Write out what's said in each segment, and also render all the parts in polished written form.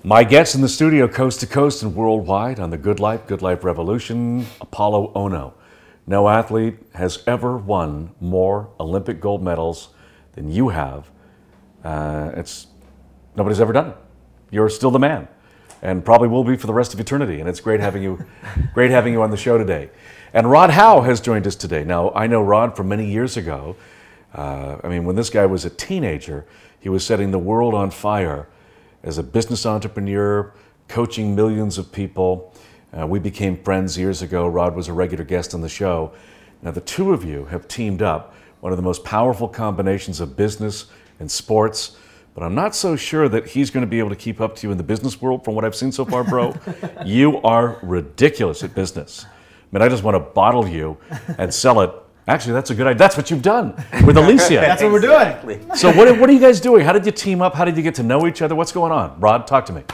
My guest in the studio, coast to coast and worldwide on the Good Life Revolution, Apollo Ohno. No athlete has ever won more Olympic gold medals than you have. Nobody's ever done it. You're still the man, and probably will be for the rest of eternity. And it's great having you, on the show today. And Rod Howe has joined us today. Now, I know Rod from many years ago. When this guy was a teenager, he was setting the world on fire as a business entrepreneur, coaching millions of people. We became friends years ago. Rod was a regular guest on the show. Now the two of you have teamed up, one of the most powerful combinations of business and sports, but I'm not so sure that he's going to be able to keep up to you in the business world from what I've seen so far, bro. You are ridiculous at business. I just want to bottle you and sell it. Actually, that's a good idea. That's what you've done with Alicia. That's what we're doing. So what are you guys doing? How did you team up? How did you get to know each other? What's going on? Rod, talk to me.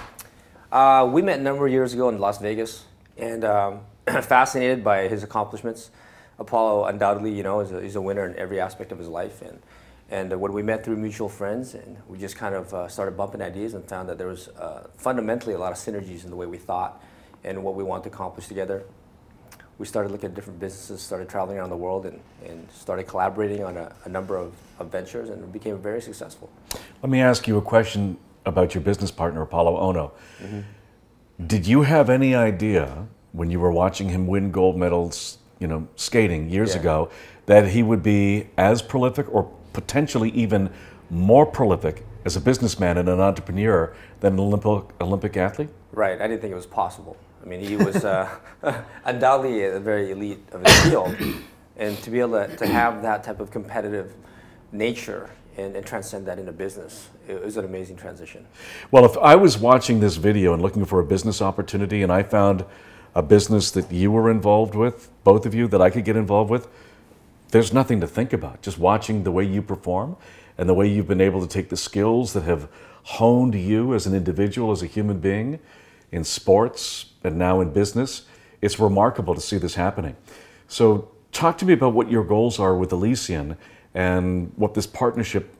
We met a number of years ago in Las Vegas, and fascinated by his accomplishments. Apollo undoubtedly, is a winner in every aspect of his life. And when we met through mutual friends, and we just kind of started bumping ideas and found that there was fundamentally a lot of synergies in the way we thought and what we want to accomplish together. We started looking at different businesses, started traveling around the world, and started collaborating on a number of ventures, and it became very successful. Let me ask you a question about your business partner, Apollo Ohno. Mm-hmm. Did you have any idea when you were watching him win gold medals, skating years ago, that he would be as prolific or potentially even more prolific as a businessman and an entrepreneur than an Olympic athlete? Right, I didn't think it was possible. He was undoubtedly a very elite of his field, and to be able to have that type of competitive nature and transcend that into business, it was an amazing transition. Well, if I was watching this video and looking for a business opportunity and I found a business that you were involved with, both of you, that I could get involved with, there's nothing to think about. Just watching the way you perform and the way you've been able to take the skills that have honed you as an individual, as a human being, in sports and now in business, it's remarkable to see this happening. So talk to me about what your goals are with Elysian and what this partnership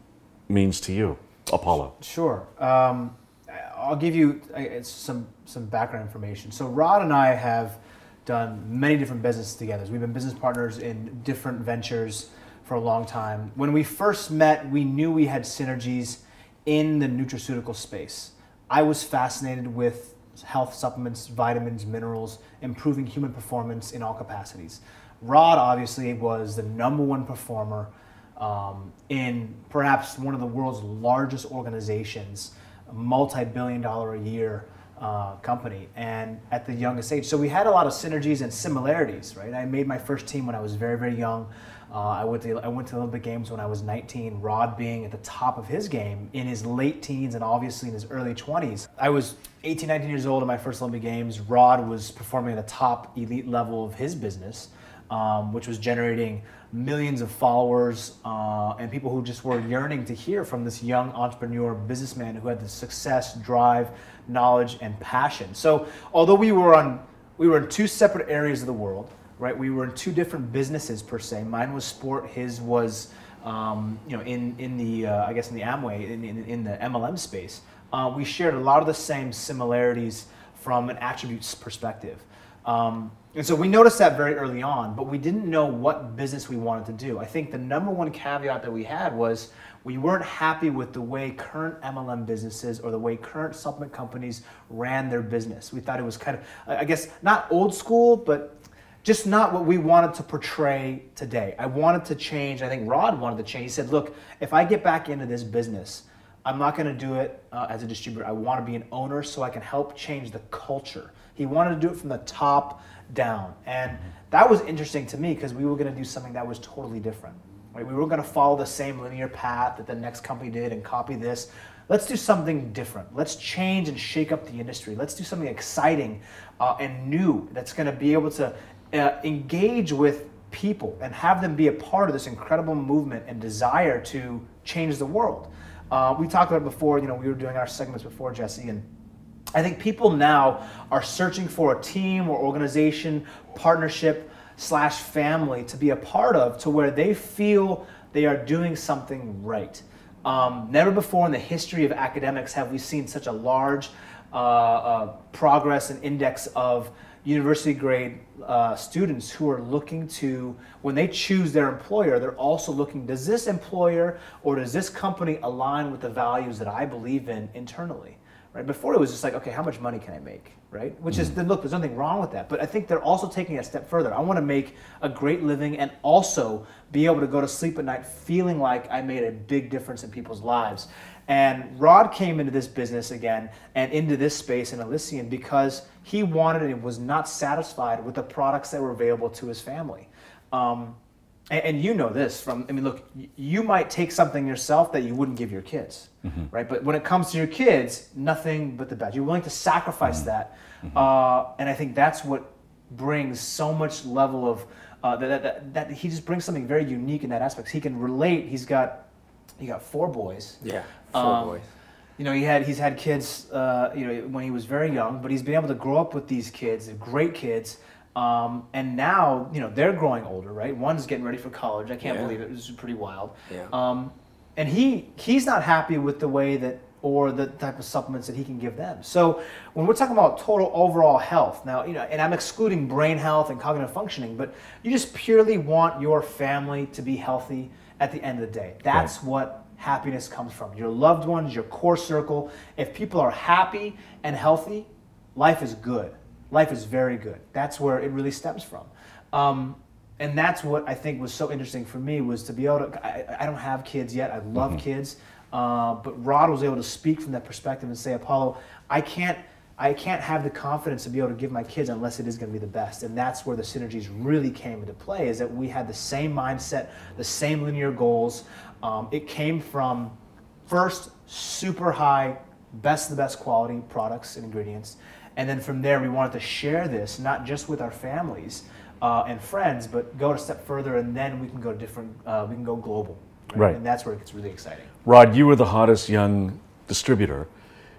means to you, Apollo. Sure. I'll give you some background information. So Rod and I have done many different businesses together. We've been business partners in different ventures for a long time. When we first met, we knew we had synergies in the nutraceutical space. I was fascinated with health supplements, vitamins, minerals, improving human performance in all capacities. Rod obviously was the #1 performer in perhaps one of the world's largest organizations, a multi-billion-dollar a year company, and at the youngest age. So we had a lot of synergies and similarities, right? I made my first team when I was very, very young. I went to Olympic Games when I was 19, Rod being at the top of his game in his late teens and obviously in his early 20s. I was 18, 19 years old at my first Olympic Games. Rod was performing at the top elite level of his business, which was generating millions of followers and people who just were yearning to hear from this young entrepreneur businessman who had the success, drive, knowledge, and passion. So although we were in two separate areas of the world, right? We were in two different businesses per se. Mine was sport. His was, in the Amway, in the MLM space. We shared a lot of the same similarities from an attributes perspective. And so we noticed that very early on, but we didn't know what business we wanted to do. I think the #1 caveat that we had was we weren't happy with the way current MLM businesses or the way current supplement companies ran their business. We thought it was kind of, not old school, but just not what we wanted to portray today. I wanted to change. I think Rod wanted to change. He said, look, if I get back into this business, I'm not going to do it as a distributor. I want to be an owner so I can help change the culture. He wanted to do it from the top down. And that was interesting to me because we were going to do something that was totally different. Right? We were going to follow the same linear path that the next company did and copy this. Let's do something different. Let's change and shake up the industry. Let's do something exciting and new that's going to be able to engage with people and have them be a part of this incredible movement and desire to change the world. We talked about it before, we were doing our segments before, Jesse, and I think people now are searching for a team or organization, partnership / family to be a part of to where they feel they are doing something right. Never before in the history of academics have we seen such a large progress and index of university grade students who are looking to, when they choose their employer, they're also looking, does this employer or does this company align with the values that I believe in internally? Right? Before it was just like, okay, how much money can I make? Right? Which is, then look, there's nothing wrong with that. But I think they're also taking it a step further. I want to make a great living and also be able to go to sleep at night feeling like I made a big difference in people's lives. And Rod came into this business again and into this space in Elysian because he wanted and was not satisfied with the products that were available to his family. And you know this from, I mean, look, you might take something yourself that you wouldn't give your kids, right? But when it comes to your kids, nothing but the best. You're willing to sacrifice that. And I think that's what brings so much level of, that he just brings something very unique in that aspect. He can relate. He got 4 boys. Yeah, 4 boys. You know, he's had kids, you know, when he was very young, but he's been able to grow up with these kids, they're great kids. And now, you know, they're growing older, right? One's getting ready for college. I can't believe it. It was pretty wild. Yeah. And he's not happy with the way that, or the type of supplements that he can give them. So when we're talking about total overall health, now, you know, and I'm excluding brain health and cognitive functioning, but you just purely want your family to be healthy at the end of the day. That's what happiness comes from. Your loved ones, your core circle. If people are happy and healthy, life is good. Life is very good. That's where it really stems from. And that's what I think was so interesting for me, was to be able to, I don't have kids yet, I love kids, but Rod was able to speak from that perspective and say, Apollo, I can't have the confidence to be able to give my kids unless it is going to be the best. And that's where the synergies really came into play, is that we had the same mindset, the same linear goals. It came from, first, super high, best of the best quality products and ingredients. And then from there, we wanted to share this, not just with our families and friends, but go a step further, and then we can go different, we can go global. Right? And that's where it gets really exciting. Rod, you were the hottest young distributor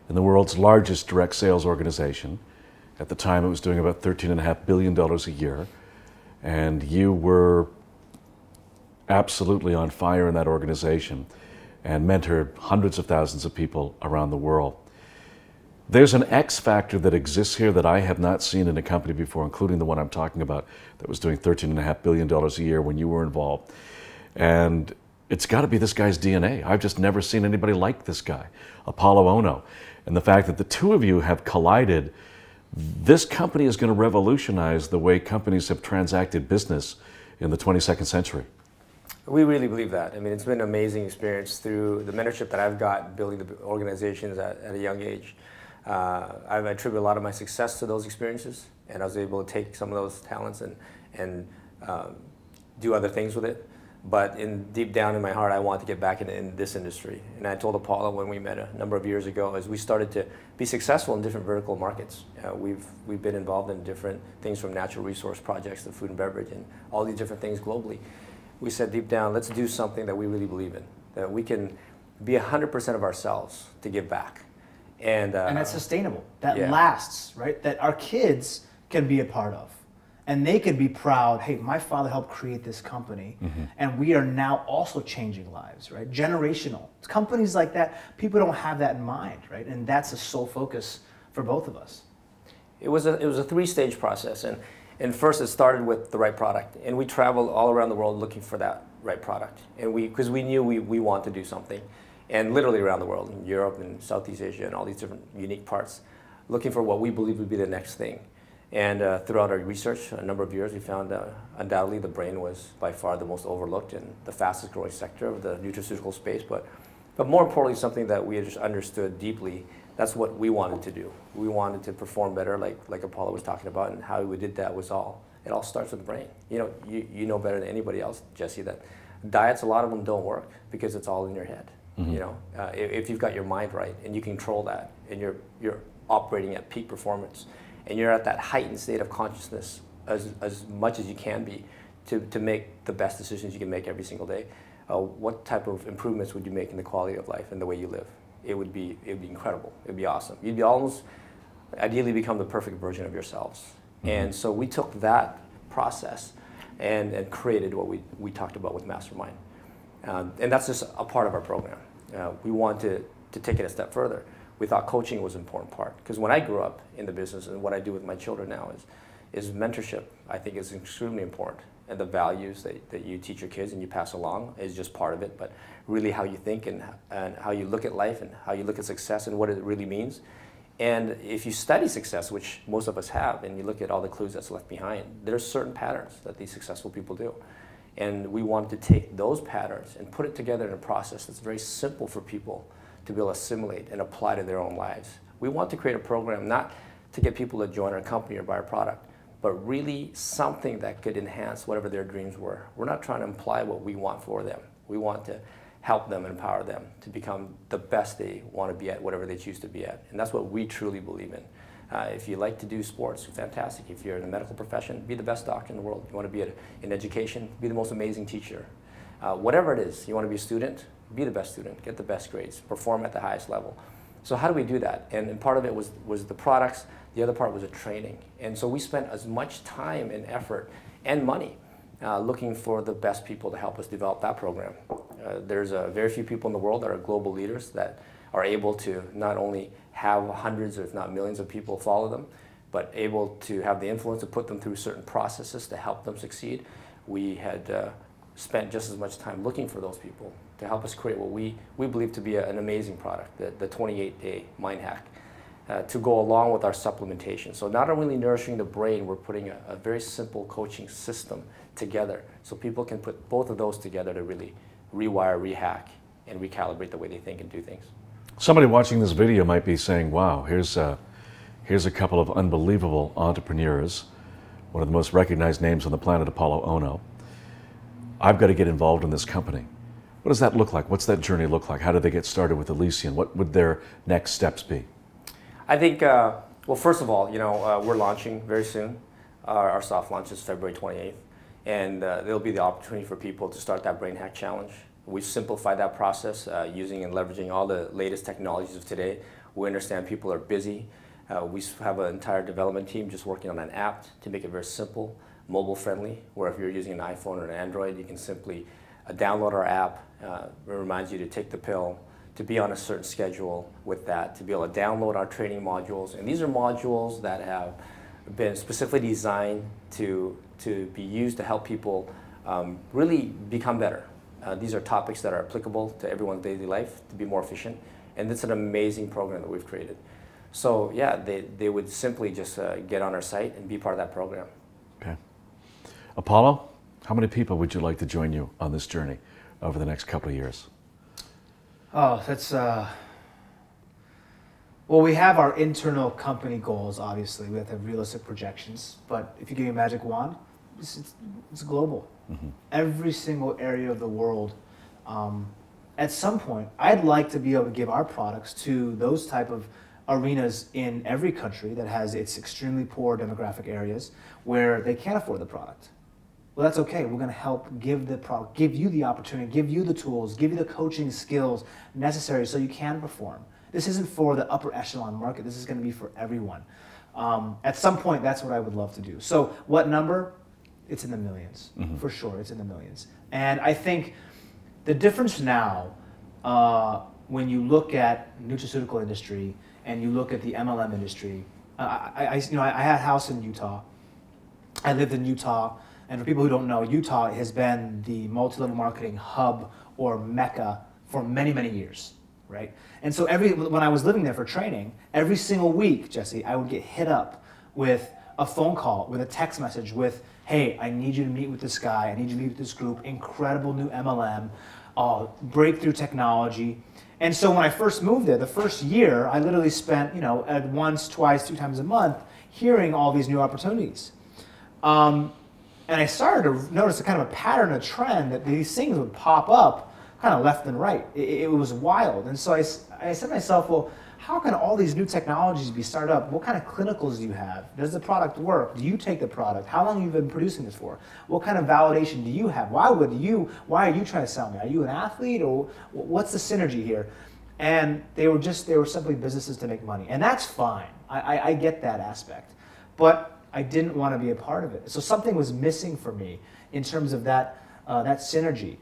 in the world's largest direct sales organization. At the time, it was doing about $13.5 billion a year. And you were absolutely on fire in that organization and mentored hundreds of thousands of people around the world. There's an X factor that exists here that I have not seen in a company before, including the one I'm talking about that was doing $13.5 billion a year when you were involved. And it's got to be this guy's DNA. I've just never seen anybody like this guy, Apollo Ohno. And the fact that the two of you have collided, this company is going to revolutionize the way companies have transacted business in the 22nd century. We really believe that. I mean, it's been an amazing experience through the mentorship that I've got building the organizations at a young age. I attribute a lot of my success to those experiences, and I was able to take some of those talents and do other things with it. But deep down in my heart, I want to get back in this industry. And I told Apollo when we met a number of years ago, as we started to be successful in different vertical markets. We've been involved in different things, from natural resource projects to food and beverage and all these different things globally. We said deep down, let's do something that we really believe in, that we can be 100% of ourselves to give back. And that's sustainable. That lasts, right? That our kids can be a part of. And they could be proud, hey, my father helped create this company, and we are now also changing lives, right? Generational. Companies like that, people don't have that in mind, right? And that's a sole focus for both of us. It was a 3-stage process, and first it started with the right product, and we traveled all around the world looking for that right product, and because we knew we wanted to do something, and literally around the world, in Europe and Southeast Asia and all these different unique parts, looking for what we believe would be the next thing. And throughout our research, a number of years, we found undoubtedly the brain was by far the most overlooked and the fastest growing sector of the nutraceutical space. But more importantly, something that we had just understood deeply, that's what we wanted to do. We wanted to perform better, like Apollo was talking about, and how we did that it all starts with the brain. You know better than anybody else, Jesse, that diets, a lot of them don't work because it's all in your head. You know, if you've got your mind right and you control that, and you're operating at peak performance, and you're at that heightened state of consciousness as much as you can be to make the best decisions you can make every single day, what type of improvements would you make in the quality of life and the way you live? It would be incredible. It would be awesome. You'd be almost ideally become the perfect version of yourselves. And so we took that process and created what we talked about with Mastermind. And that's just a part of our program. We want to take it a step further. we thought coaching was an important part. Because when I grew up in the business, and what I do with my children now is mentorship, I think is extremely important. And the values that you teach your kids and you pass along is just part of it, but really how you think and how you look at life and how you look at success and what it really means. And if you study success, which most of us have, and you look at all the clues that's left behind, there's certain patterns that these successful people do. And we wanted to take those patterns and put it together in a process that's very simple for people to be able to assimilate and apply to their own lives. We want to create a program not to get people to join our company or buy our product, but really something that could enhance whatever their dreams were. We're not trying to imply what we want for them. We want to help them, empower them to become the best they want to be at, whatever they choose to be at. And that's what we truly believe in. If you like to do sports, fantastic. If you're in the medical profession, be the best doctor in the world. You want to be in education, be the most amazing teacher. Whatever it is, you want to be a student, be the best student, get the best grades, perform at the highest level. So how do we do that? And part of it was the products, the other part was the training. And so we spent as much time and effort and money looking for the best people to help us develop that program. There's very few people in the world that are global leaders that are able to not only have hundreds if not millions of people follow them, but able to have the influence to put them through certain processes to help them succeed. We had spent just as much time looking for those people to help us create what we believe to be an amazing product, the 28-day mind hack, to go along with our supplementation. So not only nourishing the brain, we're putting a very simple coaching system together so people can put both of those together to really rewire, rehack, and recalibrate the way they think and do things. Somebody watching this video might be saying, wow, here's a couple of unbelievable entrepreneurs, one of the most recognized names on the planet, Apollo Ohno. I've got to get involved in this company. What does that look like? What's that journey look like? How did they get started with Elysian? What would their next steps be? I think, well, first of all, we're launching very soon. Our soft launch is February 28th, and there'll be the opportunity for people to start that Brain Hack Challenge. We've simplified that process using and leveraging all the latest technologies of today. We understand people are busy. We have an entire development team just working on an app to make it very simple, mobile friendly, where if you're using an iPhone or an Android, you can simply download our app. It reminds you to take the pill, to be on a certain schedule with that, to be able to download our training modules. And these are modules that have been specifically designed to be used to help people really become better. These are topics that are applicable to everyone's daily life to be more efficient. And it's an amazing program that we've created. So yeah, they would simply just get on our site and be part of that program. Okay. Apollo, how many people would you like to join you on this journey over the next couple of years? Oh, that's, well, we have our internal company goals, obviously. We have to have realistic projections. But if you give me a magic wand, it's global. Mm-hmm. Every single area of the world. At some point, I'd like to be able to give our products to those type of arenas in every country that has its extremely poor demographic areas where they can't afford the product. Well, that's okay. We're going to help give the product, give you the opportunity, give you the tools, give you the coaching skills necessary so you can perform. This isn't for the upper echelon market. This is going to be for everyone. At some point, that's what I would love to do. So what number? It's in the millions, mm-hmm. for sure. It's in the millions. And I think the difference now, when you look at nutraceutical industry and you look at the MLM industry, I had a house in Utah. I lived in Utah. And for people who don't know, Utah has been the multi-level marketing hub or mecca for many, many years, right? And so when I was living there for training, every single week, Jesse, I would get hit up with a phone call, with a text message with, hey, I need you to meet with this guy, I need you to meet with this group, incredible new MLM, breakthrough technology. And so when I first moved there, the first year, I literally spent, at once, twice, 2 times a month, hearing all these new opportunities. And I started to notice a kind of a pattern, a trend, that these things would pop up kind of left and right. It was wild. And so I said to myself, well, how can all these new technologies be started up? What kind of clinicals do you have? Does the product work? Do you take the product? How long have you been producing this for? What kind of validation do you have? Why are you trying to sell me? Are you an athlete, or what's the synergy here? And they were simply businesses to make money. And that's fine. I get that aspect. But I didn't want to be a part of it. So something was missing for me in terms of that synergy.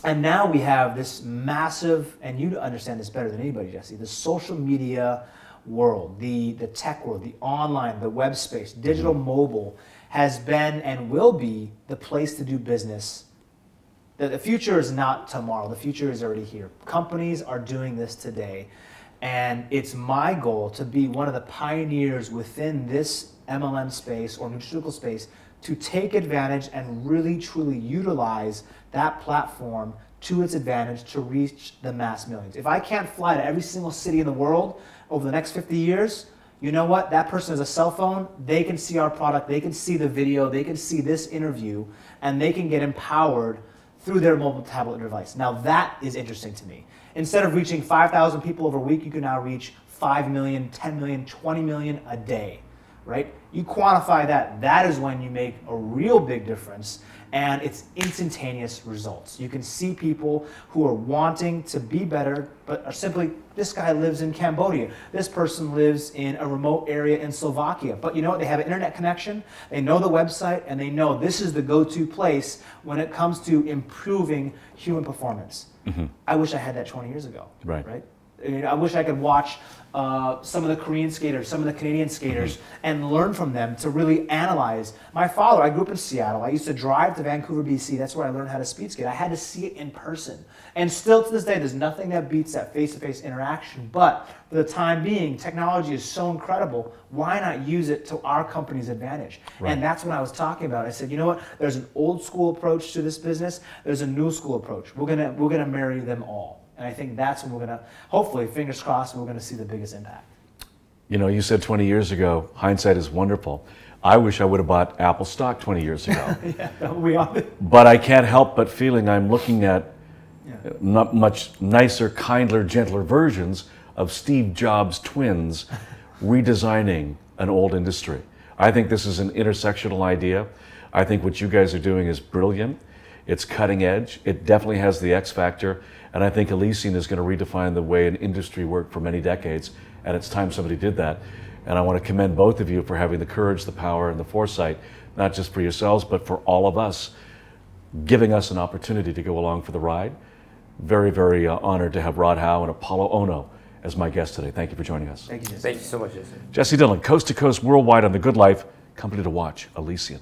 And now we have this massive, and you understand this better than anybody, Jesse, the social media world, the tech world, the online, the web space, digital mobile has been and will be the place to do business. The future is not tomorrow. The future is already here. Companies are doing this today. And it's my goal to be one of the pioneers within this MLM space or nutraceutical space to take advantage and really truly utilize that platform to its advantage to reach the mass millions. If I can't fly to every single city in the world over the next 50 years, you know what? That person has a cell phone, they can see our product, they can see the video, they can see this interview, and they can get empowered through their mobile tablet device. Now that is interesting to me. Instead of reaching 5,000 people over a week, you can now reach 5 million, 10 million, 20 million a day, right? You quantify that, that is when you make a real big difference, and it's instantaneous results. You can see people who are wanting to be better, but are simply, this guy lives in Cambodia, this person lives in a remote area in Slovakia, but you know what, they have an internet connection, they know the website, and they know this is the go-to place when it comes to improving human performance. I wish I had that 20 years ago, right? I wish I could watch some of the Korean skaters, some of the Canadian skaters, and learn from them to really analyze. My father, I grew up in Seattle. I used to drive to Vancouver, BC. That's where I learned how to speed skate. I had to see it in person. And still to this day, there's nothing that beats that face-to-face interaction. But for the time being, technology is so incredible. Why not use it to our company's advantage? Right. And that's what I was talking about. I said, you know what? There's an old school approach to this business. There's a new school approach. We're gonna marry them all. And I think that's when we're going to, hopefully, fingers crossed, we're going to see the biggest impact. You know, you said 20 years ago, hindsight is wonderful. I wish I would have bought Apple stock 20 years ago. Yeah, we all did. But I can't help but feeling I'm looking at not much nicer, kinder, gentler versions of Steve Jobs' twins redesigning an old industry. I think this is an intersectional idea. I think what you guys are doing is brilliant. It's cutting edge. It definitely has the X factor. And I think Elysian is going to redefine the way an industry worked for many decades. And it's time somebody did that. And I want to commend both of you for having the courage, the power, and the foresight, not just for yourselves, but for all of us, giving us an opportunity to go along for the ride. Very, very honored to have Rod Howe and Apollo Ohno as my guest today. Thank you for joining us. Thank you, Jesse. Thank you so much, Jesse. Jesse Dillon, coast to coast, worldwide on The Good Life, company to watch, Elysian.